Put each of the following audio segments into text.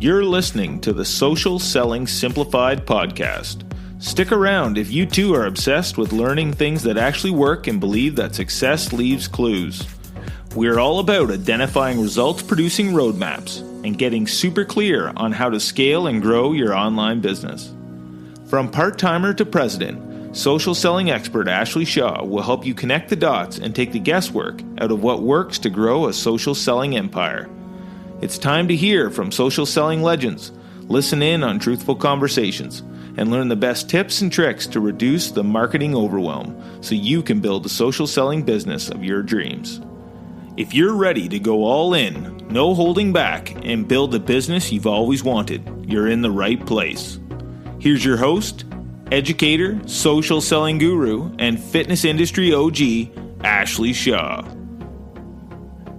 You're listening to the Social Selling Simplified podcast. Stick around if you too are obsessed with learning things that actually work and believe that success leaves clues. We're all about identifying results-producing roadmaps and getting super clear on how to scale and grow your online business. From part-timer to president, social selling expert Ashley Shaw will help you connect the dots and take the guesswork out of what works to grow a social selling empire. It's time to hear from social selling legends, listen in on truthful conversations, and learn the best tips and tricks to reduce the marketing overwhelm so you can build the social selling business of your dreams. If you're ready to go all in, no holding back, and build the business you've always wanted, you're in the right place. Here's your host, educator, social selling guru, and fitness industry OG, Ashley Shaw.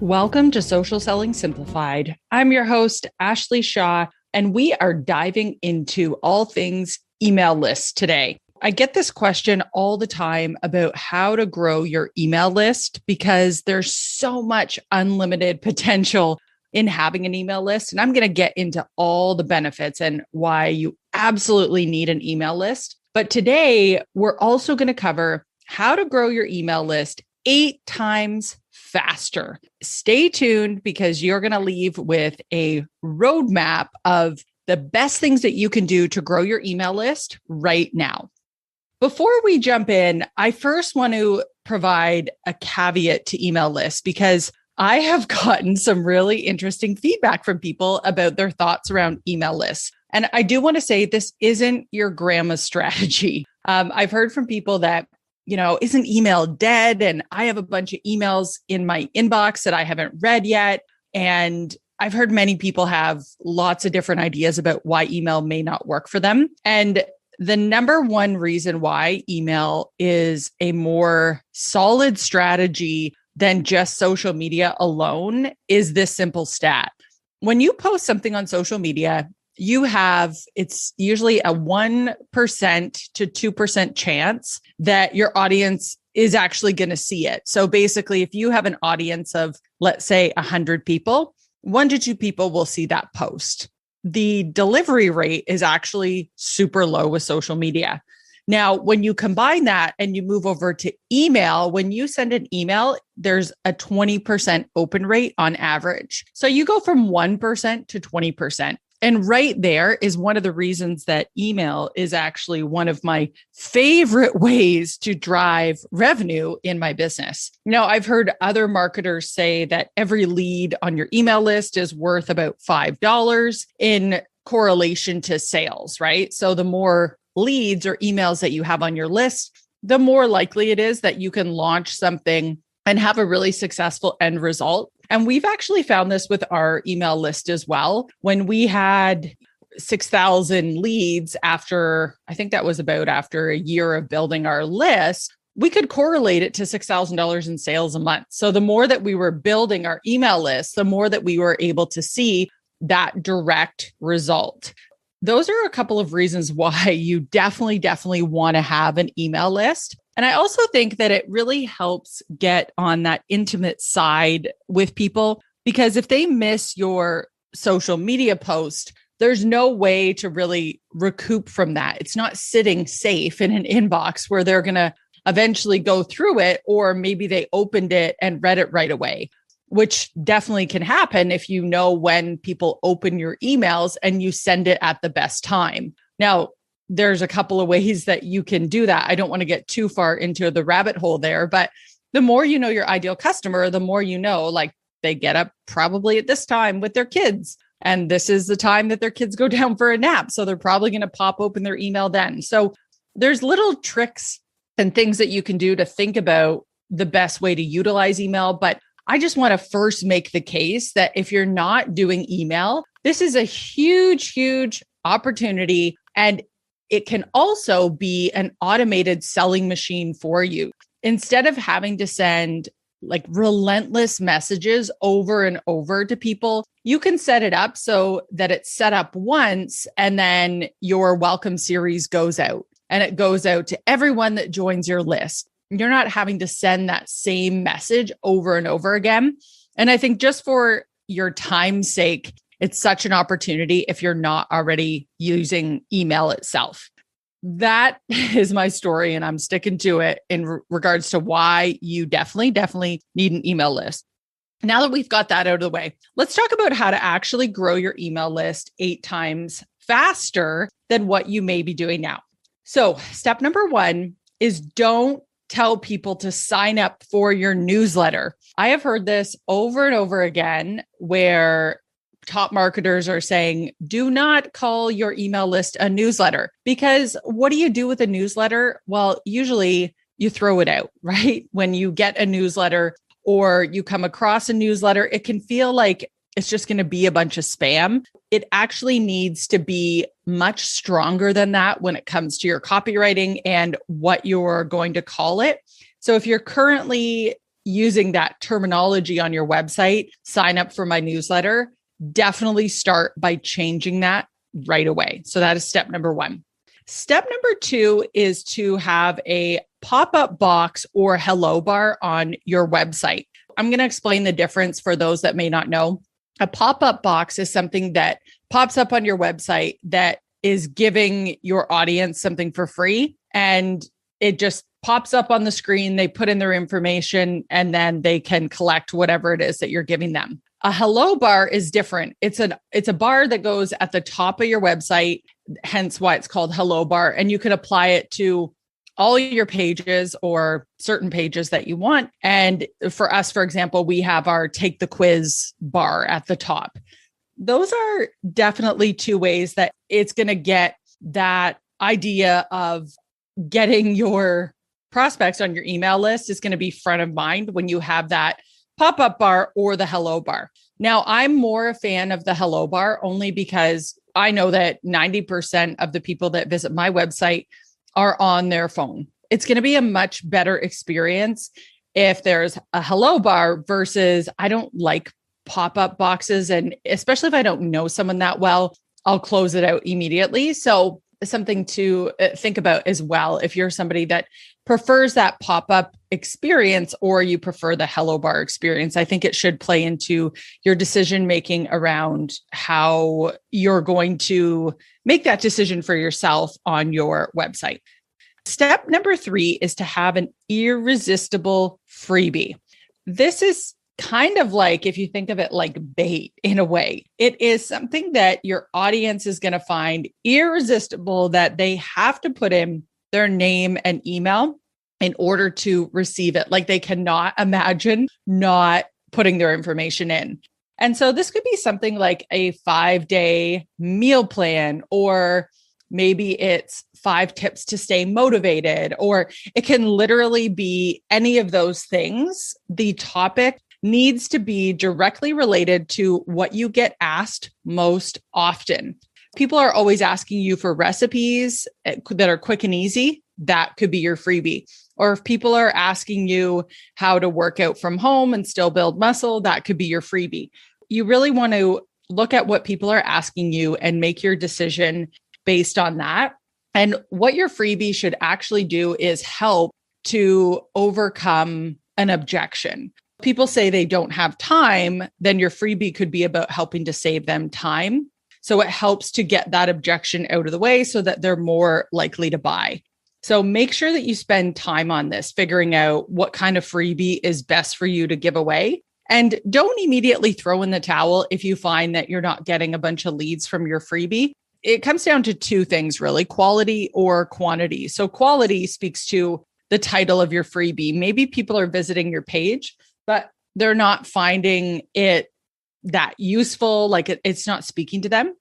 Welcome to Social Selling Simplified. I'm your host, Ashley Shaw, and we are diving into all things email lists today. I get this question all the time about how to grow your email list because there's so much unlimited potential in having an email list. And I'm going to get into all the benefits and why you absolutely need an email list. But today, we're also going to cover how to grow your email list 8 times faster. Stay tuned because you're going to leave with a roadmap of the best things that you can do to grow your email list right now. Before we jump in, I first want to provide a caveat to email lists because I have gotten some really interesting feedback from people about their thoughts around email lists. And I do want to say this isn't your grandma's strategy. I've heard from people that, isn't email dead? And I have a bunch of emails in my inbox that I haven't read yet. And I've heard many people have lots of different ideas about why email may not work for them. And the number one reason why email is a more solid strategy than just social media alone is this simple stat. When you post something on social media, it's usually a 1% to 2% chance that your audience is actually going to see it. So basically, if you have an audience of, let's say, 100 people, 1 to 2 people will see that post. The delivery rate is actually super low with social media. Now, when you combine that and you move over to email, when you send an email, there's a 20% open rate on average. So you go from 1% to 20%. And right there is one of the reasons that email is actually one of my favorite ways to drive revenue in my business. I've heard other marketers say that every lead on your email list is worth about $5 in correlation to sales, right? So the more leads or emails that you have on your list, the more likely it is that you can launch something and have a really successful end result. And we've actually found this with our email list as well. When we had 6,000 leads after a year of building our list, we could correlate it to $6,000 in sales a month. So the more that we were building our email list, the more that we were able to see that direct result. Those are a couple of reasons why you definitely want to have an email list. And I also think that it really helps get on that intimate side with people, because if they miss your social media post, there's no way to really recoup from that. It's not sitting safe in an inbox where they're going to eventually go through it, or maybe they opened it and read it right away, which definitely can happen if you know when people open your emails and you send it at the best time. Now, there's a couple of ways that you can do that. I don't want to get too far into the rabbit hole there, but the more you know your ideal customer, the more you know, like they get up probably at this time with their kids. And this is the time that their kids go down for a nap. So they're probably going to pop open their email then. So there's little tricks and things that you can do to think about the best way to utilize email. But I just want to first make the case that if you're not doing email, this is a huge opportunity. And it can also be an automated selling machine for you. Instead of having to send like relentless messages over and over to people, you can set it up so that it's set up once and then your welcome series goes out and it goes out to everyone that joins your list. You're not having to send that same message over and over again. And I think just for your time's sake, It's such an opportunity if you're not already using email itself. That is my story, and I'm sticking to it in regards to why you definitely need an email list. Now that we've got that out of the way, let's talk about how to actually grow your email list 8 times faster than what you may be doing now. So step number 1 is don't tell people to sign up for your newsletter. I have heard this over and over again where top marketers are saying, do not call your email list a newsletter, because what do you do with a newsletter? Well, usually you throw it out, right? When you get a newsletter or you come across a newsletter, it can feel like it's just going to be a bunch of spam. It actually needs to be much stronger than that when it comes to your copywriting and what you're going to call it. So if you're currently using that terminology on your website, sign up for my newsletter, definitely start by changing that right away. So that is step number 1. Step number 2 is to have a pop-up box or hello bar on your website. I'm going to explain the difference for those that may not know. A pop-up box is something that pops up on your website that is giving your audience something for free, and it just pops up on the screen. They put in their information and then they can collect whatever it is that you're giving them. A hello bar is different. It's a bar that goes at the top of your website, hence why it's called hello bar. And you can apply it to all your pages or certain pages that you want. And for us, for example, we have our take the quiz bar at the top. Those are definitely 2 ways that it's going to get that idea of getting your prospects on your email list is going to be front of mind when you have that pop-up bar or the hello bar. Now, I'm more a fan of the hello bar only because I know that 90% of the people that visit my website are on their phone. It's going to be a much better experience if there's a hello bar versus I don't like pop-up boxes. And especially if I don't know someone that well, I'll close it out immediately. So something to think about as well. If you're somebody that prefers that pop-up experience or you prefer the hello bar experience, I think it should play into your decision-making around how you're going to make that decision for yourself on your website. Step number 3 is to have an irresistible freebie. This is kind of like, if you think of it like bait in a way, it is something that your audience is going to find irresistible, that they have to put in their name and email in order to receive it. Like they cannot imagine not putting their information in. And so this could be something like a 5-day meal plan, or maybe it's 5 tips to stay motivated, or it can literally be any of those things. The topic needs to be directly related to what you get asked most often. People are always asking you for recipes that are quick and easy. That could be your freebie. Or if people are asking you how to work out from home and still build muscle, that could be your freebie. You really want to look at what people are asking you and make your decision based on that. And what your freebie should actually do is help to overcome an objection. People say they don't have time, then your freebie could be about helping to save them time. So it helps to get that objection out of the way so that they're more likely to buy. So make sure that you spend time on this, figuring out what kind of freebie is best for you to give away. And don't immediately throw in the towel if you find that you're not getting a bunch of leads from your freebie. It comes down to 2 things, really, quality or quantity. So quality speaks to the title of your freebie. Maybe people are visiting your page, but they're not finding it that useful, like it's not speaking to them.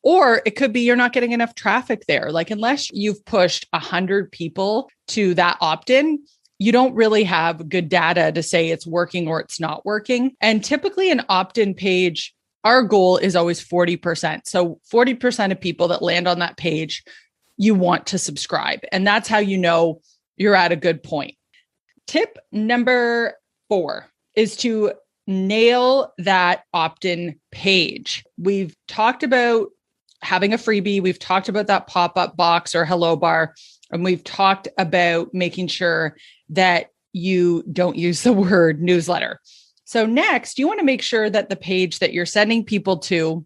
Or it could be you're not getting enough traffic there. Like unless you've pushed 100 people to that opt-in, you don't really have good data to say it's working or it's not working. And typically an opt-in page, our goal is always 40%. So 40% of people that land on that page, you want to subscribe. And that's how you know you're at a good point. Tip number 4 is to nail that opt-in page. We've talked about having a freebie. We've talked about that pop-up box or hello bar, and we've talked about making sure that you don't use the word newsletter. So next, you want to make sure that the page that you're sending people to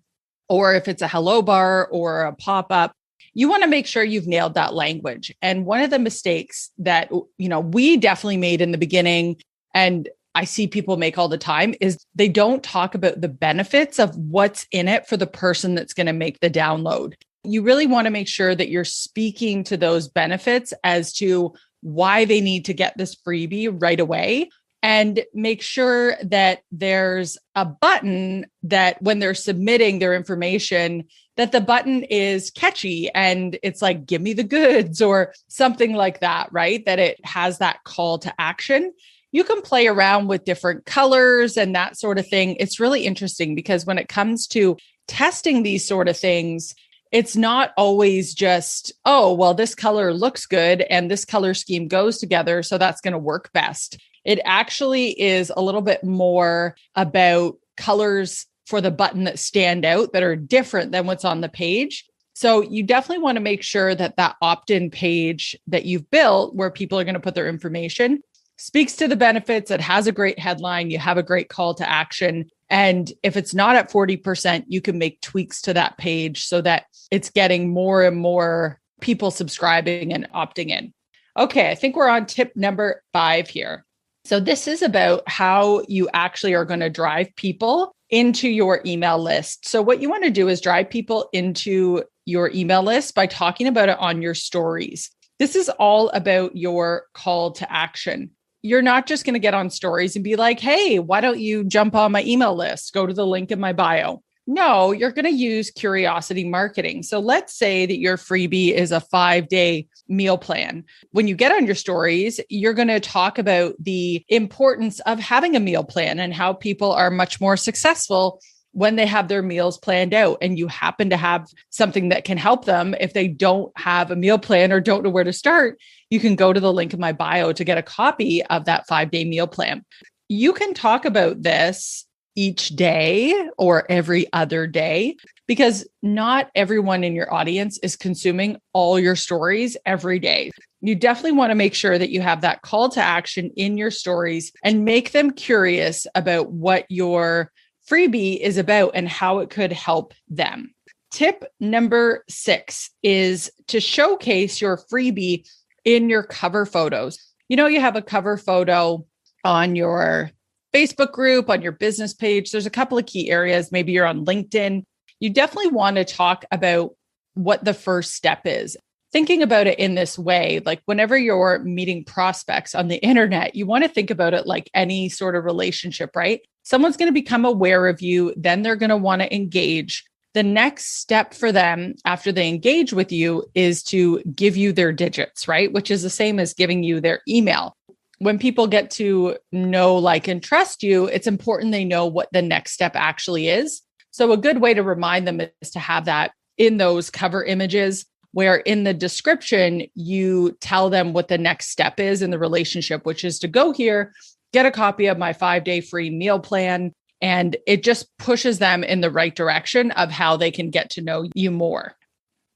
or if it's a hello bar or a pop-up, you want to make sure you've nailed that language. And one of the mistakes that, we definitely made in the beginning, and I see people make all the time, is they don't talk about the benefits of what's in it for the person that's going to make the download. You really want to make sure that you're speaking to those benefits as to why they need to get this freebie right away, and make sure that there's a button that when they're submitting their information, that the button is catchy and it's like, give me the goods or something like that, right? That it has that call to action. You can play around with different colors and that sort of thing. It's really interesting because when it comes to testing these sort of things, it's not always just, oh, well, this color looks good and this color scheme goes together, so that's going to work best. It actually is a little bit more about colors for the button that stand out that are different than what's on the page. So you definitely want to make sure that that opt-in page that you've built where people are going to put their information speaks to the benefits. It has a great headline. You have a great call to action. And if it's not at 40%, you can make tweaks to that page so that it's getting more and more people subscribing and opting in. Okay, I think we're on tip number 5 here. So this is about how you actually are going to drive people into your email list. So what you want to do is drive people into your email list by talking about it on your stories. This is all about your call to action. You're not just going to get on stories and be like, hey, why don't you jump on my email list? Go to the link in my bio. No, you're going to use curiosity marketing. So let's say that your freebie is a 5-day meal plan. When you get on your stories, you're going to talk about the importance of having a meal plan and how people are much more successful when they have their meals planned out, and you happen to have something that can help them. If they don't have a meal plan or don't know where to start, you can go to the link in my bio to get a copy of that 5-day meal plan. You can talk about this each day or every other day, because not everyone in your audience is consuming all your stories every day. You definitely want to make sure that you have that call to action in your stories and make them curious about what your freebie is about and how it could help them. Tip number 6 is to showcase your freebie in your cover photos. You have a cover photo on your Facebook group, on your business page. There's a couple of key areas. Maybe you're on LinkedIn. You definitely want to talk about what the first step is. Thinking about it in this way, like whenever you're meeting prospects on the internet, you want to think about it like any sort of relationship, right? Someone's going to become aware of you, then they're going to want to engage. The next step for them after they engage with you is to give you their digits, right? Which is the same as giving you their email. When people get to know, like, and trust you, it's important they know what the next step actually is. So a good way to remind them is to have that in those cover images, where in the description, you tell them what the next step is in the relationship, which is to go here, get a copy of my 5-day free meal plan. And it just pushes them in the right direction of how they can get to know you more.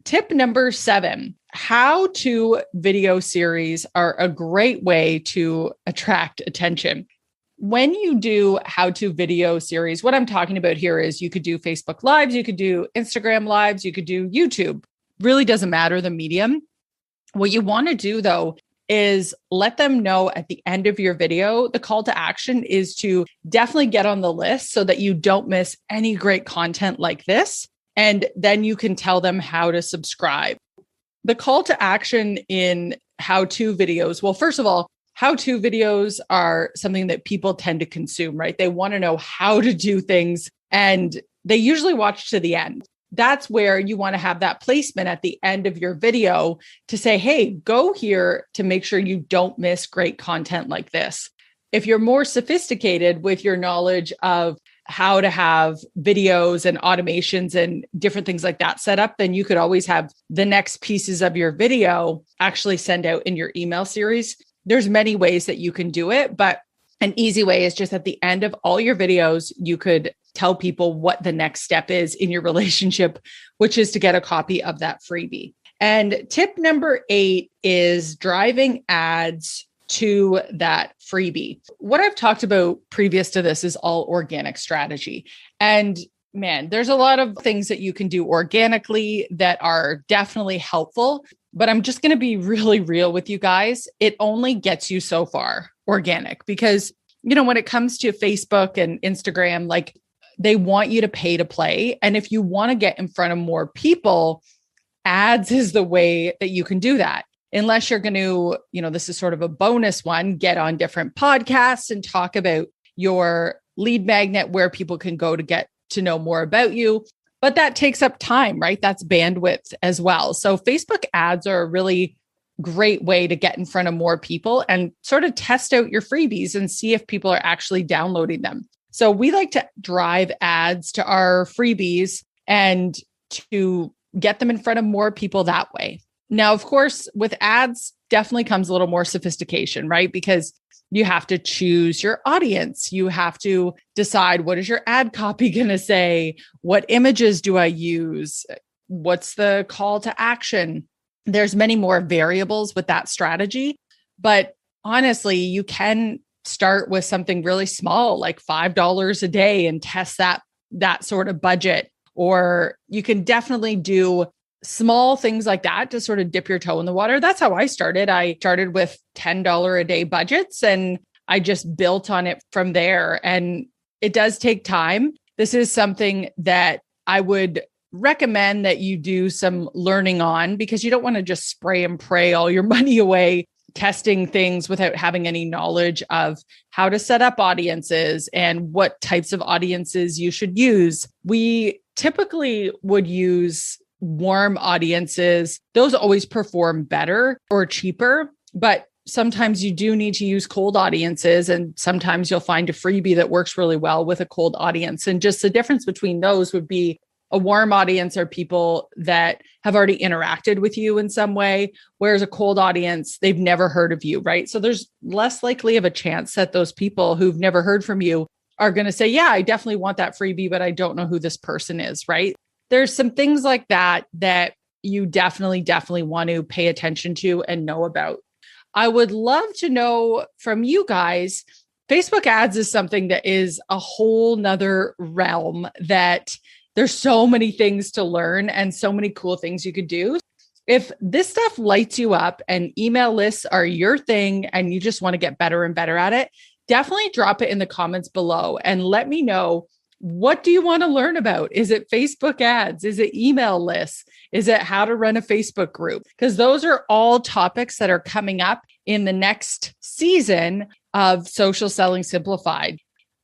Tip number 7, how-to video series are a great way to attract attention. When you do how-to video series, what I'm talking about here is you could do Facebook Lives, you could do Instagram Lives, you could do YouTube. Really doesn't matter the medium. What you want to do, though, is let them know at the end of your video, the call to action is to definitely get on the list so that you don't miss any great content like this. And then you can tell them how to subscribe. The call to action in how-to videos, well, first of all, how-to videos are something that people tend to consume, right? They want to know how to do things, and they usually watch to the end. That's where you want to have that placement at the end of your video to say, hey, go here to make sure you don't miss great content like this. If you're more sophisticated with your knowledge of how to have videos and automations and different things like that set up, then you could always have the next pieces of your video actually send out in your email series. There's many ways that you can do it, but an easy way is just at the end of all your videos, you could tell people what the next step is in your relationship, which is to get a copy of that freebie. And tip number 8 is driving ads to that freebie. What I've talked about previous to this is all organic strategy. And Man, there's a lot of things that you can do organically that are definitely helpful, but I'm just going to be really real with you guys. It only gets you so far organic because, when it comes to Facebook and Instagram, like they want you to pay to play. And if you want to get in front of more people, ads is the way that you can do that. Unless you're going to, this is sort of a bonus one, get on different podcasts and talk about your lead magnet where people can go to get to know more about you. But that takes up time, right? That's bandwidth as well. So Facebook ads are a really great way to get in front of more people and sort of test out your freebies and see if people are actually downloading them. So we like to drive ads to our freebies and to get them in front of more people that way. Now, of course, with ads definitely comes a little more sophistication, right? Because you have to choose your audience. You have to decide, what is your ad copy going to say? What images do I use? What's the call to action? There's many more variables with that strategy. But honestly, you can start with something really small, like $5 a day, and test that sort of budget. Or you can definitely do small things like that to sort of dip your toe in the water. That's how I started. I started with $10 a day budgets and I just built on it from there. And it does take time. This is something that I would recommend that you do some learning on, because you don't want to just spray and pray all your money away testing things without having any knowledge of how to set up audiences and what types of audiences you should use. We typically would use warm audiences. Those always perform better or cheaper, but sometimes you do need to use cold audiences, and sometimes you'll find a freebie that works really well with a cold audience. And just the difference between those would be a warm audience are people that have already interacted with you in some way, whereas a cold audience, they've never heard of you, right? So there's less likely of a chance that those people who've never heard from you are going to say, yeah, I definitely want that freebie, but I don't know who this person is, right? There's some things like that you definitely want to pay attention to and know about. I would love to know from you guys. Facebook ads is something that is a whole nother realm that there's so many things to learn and so many cool things you could do. If this stuff lights you up and email lists are your thing and you just want to get better and better at it, definitely drop it in the comments below and let me know. What do you want to learn about? Is it Facebook ads? Is it email lists? Is it how to run a Facebook group? Because those are all topics that are coming up in the next season of Social Selling Simplified.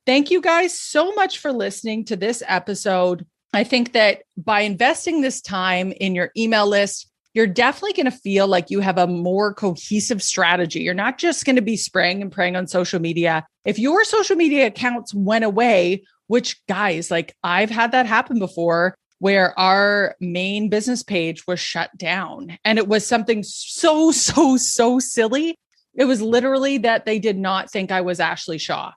Thank you guys so much for listening to this episode. I think that by investing this time in your email list, you're definitely going to feel like you have a more cohesive strategy. You're not just going to be spraying and praying on social media. If your social media accounts went away, which guys, like I've had that happen before, where our main business page was shut down and it was something so silly. It was literally that they did not think I was Ashley Shaw.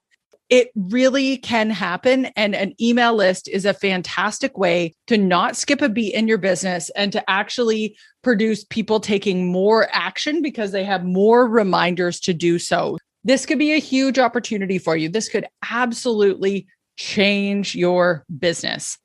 It really can happen. And an email list is a fantastic way to not skip a beat in your business and to actually produce people taking more action because they have more reminders to do so. This could be a huge opportunity for you. This could absolutely change your business.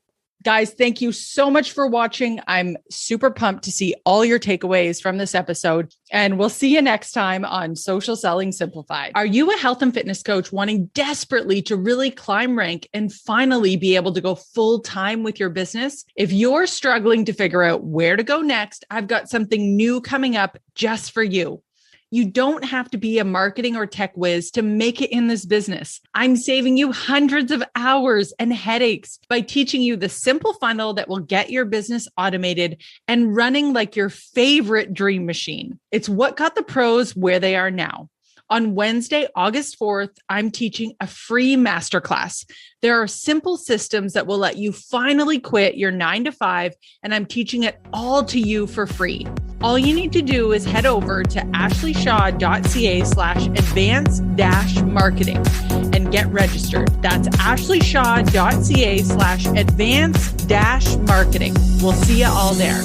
Guys, thank you so much for watching. I'm super pumped to see all your takeaways from this episode, and we'll see you next time on Social Selling Simplified. Are you a health and fitness coach wanting desperately to really climb rank and finally be able to go full time with your business? If you're struggling to figure out where to go next, I've got something new coming up just for you. You don't have to be a marketing or tech whiz to make it in this business. I'm saving you hundreds of hours and headaches by teaching you the simple funnel that will get your business automated and running like your favorite dream machine. It's what got the pros where they are now. On Wednesday, August 4th, I'm teaching a free masterclass. There are simple systems that will let you finally quit your 9-to-5, and I'm teaching it all to you for free. All you need to do is head over to ashleyshaw.ca/advanced-marketing and get registered. That's ashleyshaw.ca/advanced-marketing. We'll see you all there.